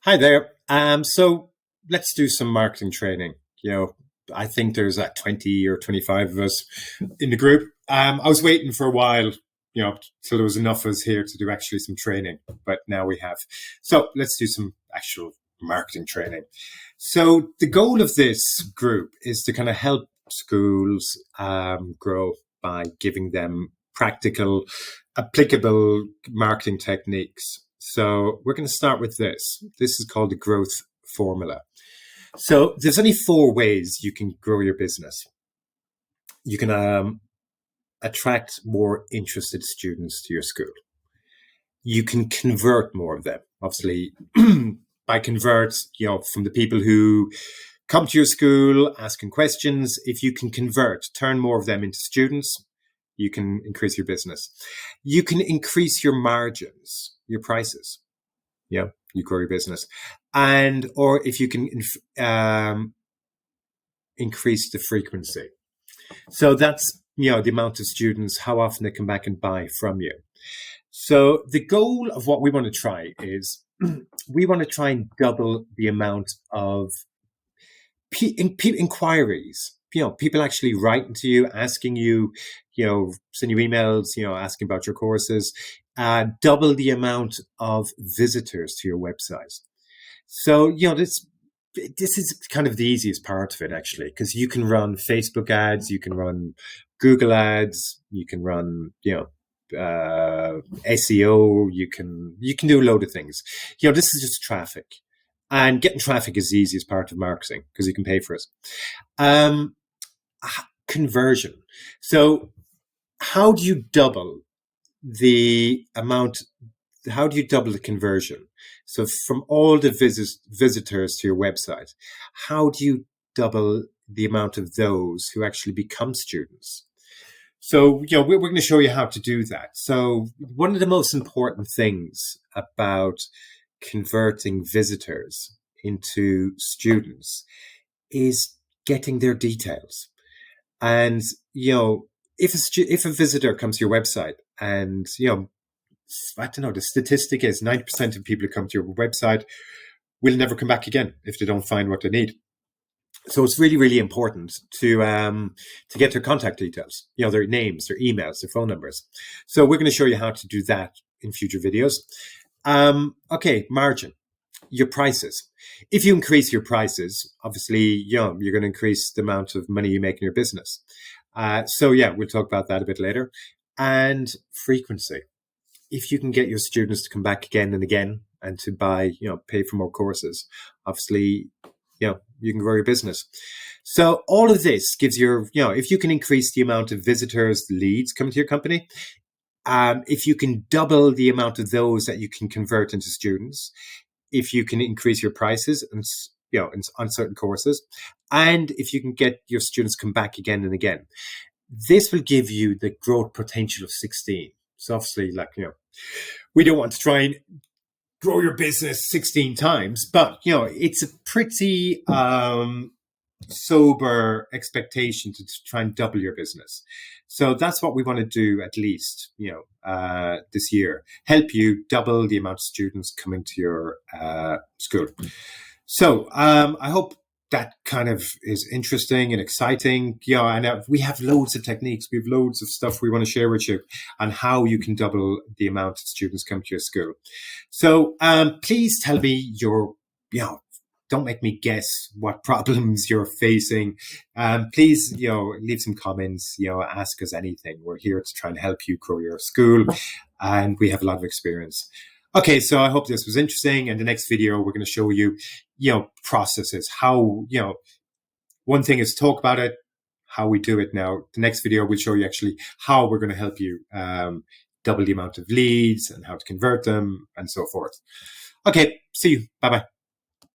Hi there. So let's do some marketing training. I think there's 20 or 25 of us in the group. I was waiting for a while, till there was enough of us here to do actually some training, but now we have. So let's do some actual marketing training. So the goal of this group is to kind of help schools grow by giving them practical, applicable marketing techniques. So we're going to start with this. This is called the growth formula. So there's only four ways you can grow your business. You can attract more interested students to your school. You can convert more of them. Obviously, by convert, from the people who come to your school asking questions, if you can turn more of them into students, you can increase your business. You can increase your margins, your prices. You grow your business. Or if you can increase the frequency. So that's, the amount of students, how often they come back and buy from you. So the goal of what we want to try is we want to try and double the amount of inquiries. People actually writing to you, asking you, send you emails, asking about your courses, double the amount of visitors to your website. So, this is kind of the easiest part of it, actually, because you can run Facebook ads, you can run Google ads, you can run, SEO, you can do a load of things. This is just traffic. And getting traffic is the easiest part of marketing because you can pay for it. Conversion. So how do you double the conversion? So from all the visitors to your website, how do you double the amount of those who actually become students? So, we're going to show you how to do that. So one of the most important things about converting visitors into students is getting their details. And, if a visitor comes to your website and, I don't know, the statistic is 90% of people who come to your website will never come back again if they don't find what they need. So it's really, really important to get their contact details, their names, their emails, their phone numbers. So we're going to show you how to do that in future videos. Okay, margin, your prices. If you increase your prices, obviously, you're going to increase the amount of money you make in your business. We'll talk about that a bit later. And frequency. If you can get your students to come back again and again and to buy, pay for more courses, obviously, you can grow your business. So all of this gives if you can increase the amount of visitors, leads coming to your company, if you can double the amount of those that you can convert into students, if you can increase your prices and, on certain courses, and if you can get your students come back again and again, this will give you the growth potential of 16. So obviously, we don't want to try and grow your business 16 times, but, it's a pretty sober expectation to try and double your business. So that's what we want to do at least, this year, help you double the amount of students coming to your school. So I hope that kind of is interesting and exciting. And we have loads of techniques. We have loads of stuff we want to share with you on how you can double the amount of students come to your school. So please tell me don't make me guess what problems you're facing. Please, leave some comments, ask us anything. We're here to try and help you grow your school, and we have a lot of experience. Okay, so I hope this was interesting. And the next video, we're going to show you, processes, how, one thing is talk about it, how we do it now. The next video will show you actually how we're going to help you double the amount of leads and how to convert them and so forth. Okay, see you. Bye-bye.